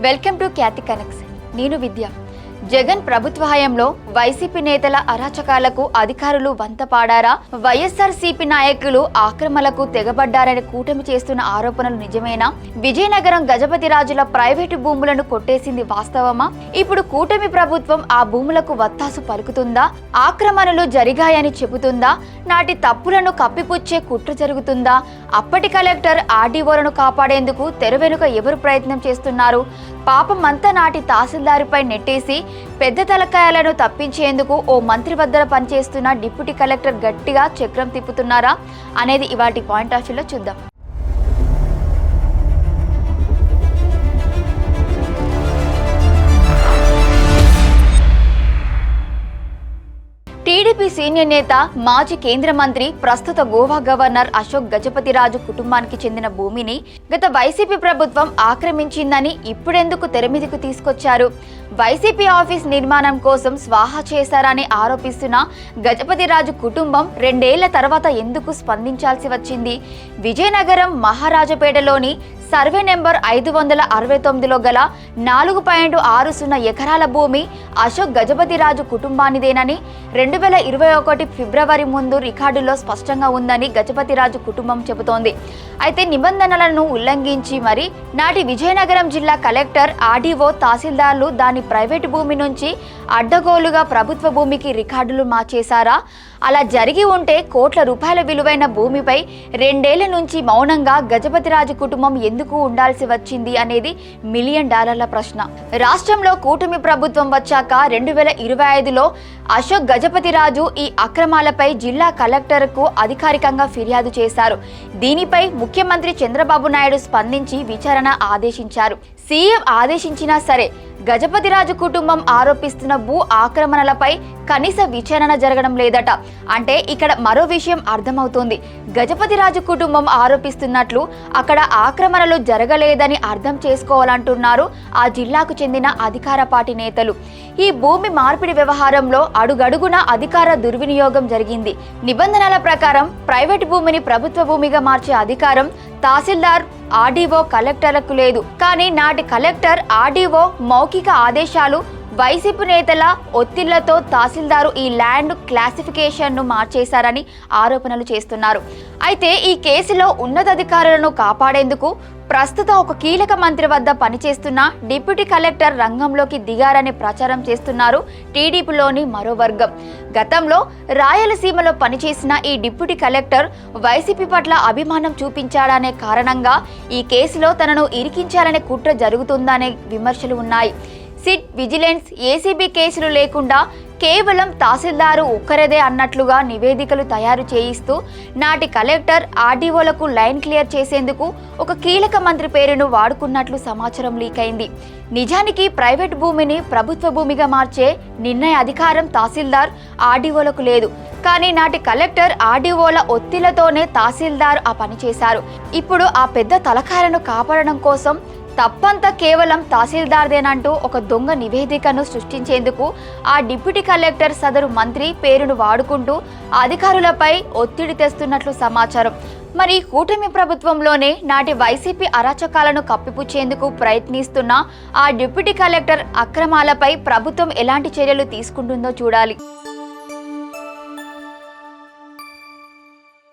Welcome to Khyati connects. నేను విద్య. జగన్ ప్రభుత్వ హయాంలో వైసీపీ నేతల అరాచకాలకు అధికారులు వంతపాడారా? వైఎస్ఆర్సీపీ నాయకులు ఆక్రమణలకు తెగబడ్డారని కూటమి చేస్తున్న ఆరోపణలు నిజమేనా? విజయనగరం గజపతి రాజుల ప్రైవేటు భూములను కొట్టేసింది వాస్తవమా? ఇప్పుడు కూటమి ప్రభుత్వం ఆ భూములకు వత్తాసు పలుకుతుందా? ఆక్రమణలు జరిగాయని చెబుతుందా? నాటి తప్పులను కప్పిపుచ్చే కుట్ర జరుగుతుందా? అప్పటి కలెక్టర్ ఆర్డీఓలను కాపాడేందుకు తెర వెనుక ఎవరు ప్రయత్నం చేస్తున్నారు? పాపమంతా నాటి తహసీల్దారుపై నెట్టేసి పెద్ద తలకాయాలను తప్పించేందుకు ఓ మంత్రి వద్ద పనిచేస్తున్న డిప్యూటీ కలెక్టర్ గట్టిగా చక్రం తిప్పుతున్నారా అనేది ఇవాటి పాయింట్ ఆఫ్ వ్యూలో చూద్దాం. టీడీపీ సీనియర్ నేత, మాజీ కేంద్ర మంత్రి, ప్రస్తుత గోవా గవర్నర్ అశోక్ గజపతిరాజు కుటుంబానికి చెందిన భూమిని గత వైసీపీ ప్రభుత్వం ఆక్రమించిందని ఇప్పుడెందుకు తెరమీదకు తీసుకొచ్చారు? వైసీపీ ఆఫీస్ నిర్మాణం కోసం స్వాహా చేశారని ఆరోపిస్తున్న గజపతిరాజు కుటుంబం 2 ఏళ్ల తర్వాత ఎందుకు స్పందించాల్సి వచ్చింది? విజయనగరం మహారాజపేటలోని సర్వే నెంబర్ 569లో గల 4.60 ఎకరాల భూమి అశోక్ గజపతిరాజు కుటుంబానిదేనని 2021 ఫిబ్రవరి ముందు రికార్డుల్లో స్పష్టంగా ఉందని గజపతిరాజు కుటుంబం చెబుతోంది. అయితే నిబంధనలను ఉల్లంఘించి మరి నాటి విజయనగరం జిల్లా కలెక్టర్, ఆర్డీఓ, తహసీల్దార్లు దాని ప్రైవేటు భూమి నుంచి అడ్డగోలుగా ప్రభుత్వ భూమికి రికార్డులు మార్చేశారా? అలా జరిగి ఉంటే కోట్ల రూపాయల విలువైన భూమిపై 2 ఏళ్ల నుంచి మౌనంగా గజపతిరాజు కుటుంబం ఎందుకు ఉండాల్సి వచ్చింది అనేది $1 మిలియన్ ప్రశ్న. రాష్ట్రంలో కూటమి ప్రభుత్వం వచ్చాక 2025లో అశోక్ గజపతిరాజు ఈ అక్రమాలపై జిల్లా కలెక్టర్కు అధికారికంగా ఫిర్యాదు చేశారు. దీనిపై ముఖ్యమంత్రి చంద్రబాబు నాయుడు స్పందించి విచారణ ఆదేశించారు. సీఎం ఆదేశించినా సరే గజపతిరాజు కుటుంబం ఆరోపిస్తున్న భూ ఆక్రమణలపై కనీస విచారణ జరగడం లేదట. అంటే ఇక్కడ మరో విషయం అర్థమవుతోంది. గజపతిరాజు కుటుంబం ఆరోపిస్తున్నట్లు అక్కడ ఆక్రమణలు జరగలేదని అర్థం చేసుకోవాలంటున్నారు ఆ జిల్లాకు చెందిన అధికార పార్టీ నేతలు. ఈ భూమి మార్పిడి వ్యవహారంలో అడుగడుగున అధికార దుర్వినియోగం జరిగింది. నిబంధనల ప్రకారం ప్రైవేటు భూమిని ప్రభుత్వ భూమిగా మార్చే అధికారం తహసీల్దార్, ఆర్డీఓ, కలెక్టర్లకు లేదు. కానీ నాటి కలెక్టర్, ఆర్డీఓ మౌఖిక ఆదేశాలు, వైసీపీ నేతల ఒత్తిళ్లతో తహసీల్దారు ఈ ల్యాండ్ క్లాసిఫికేషన్ను మార్చేశారని ఆరోపణలు చేస్తున్నారు. అయితే ఈ కేసులో ఉన్నతాధికారులను కాపాడేందుకు ప్రస్తుత ఒక కీలక మంత్రి వద్ద పనిచేస్తున్న డిప్యూటీ కలెక్టర్ రంగంలోకి దిగారనే ప్రచారం చేస్తున్నారు టీడీపీలోని మరో వర్గం. గతంలో రాయలసీమలో పనిచేసిన ఈ డిప్యూటీ కలెక్టర్ వైసీపీ పట్ల అభిమానం చూపించాడనే కారణంగా ఈ కేసులో తనను ఇరికించాలనే కుట్ర జరుగుతుందనే విమర్శలు ఉన్నాయి. సిట్, విజిలెన్స్, ఏసీబీ కేసులు లేకుండా కేవలం తహసీల్దారు ఒక్కరేదే అన్నట్లుగా నివేదికలు తయారు చేయిస్తూ నాటి కలెక్టర్, ఆర్డీఓలకు లైన్ క్లియర్ చేసేందుకు ఒక కీలక మంత్రి పేరును వాడుకున్నట్లు సమాచారం లీక్ అయింది. నిజానికి ప్రైవేట్ భూమిని ప్రభుత్వ భూమిగా మార్చే నిర్ణయ అధికారం తహసీల్దార్, ఆర్డీఓలకు లేదు. కానీ నాటి కలెక్టర్, ఆర్డీఓల ఒత్తిళ్లతోనే తహసీల్దార్ ఆ పని చేశారు. ఇప్పుడు ఆ పెద్ద తలకాయలను కాపాడడం కోసం తప్పంతా కేవలం తహసీల్దార్దేనంటూ ఒక దొంగ నివేదికను సృష్టించేందుకు ఆ డిప్యూటీ కలెక్టర్ సదరు మంత్రి పేరును వాడుకుంటూ అధికారులపై ఒత్తిడి తెస్తున్నట్లు సమాచారం. మరి కూటమి ప్రభుత్వంలోనే నాటి వైసీపీ అరాచకాలను కప్పిపుచ్చేందుకు ప్రయత్నిస్తున్న ఆ డిప్యూటీ కలెక్టర్ అక్రమాలపై ప్రభుత్వం ఎలాంటి చర్యలు తీసుకుంటుందో చూడాలి.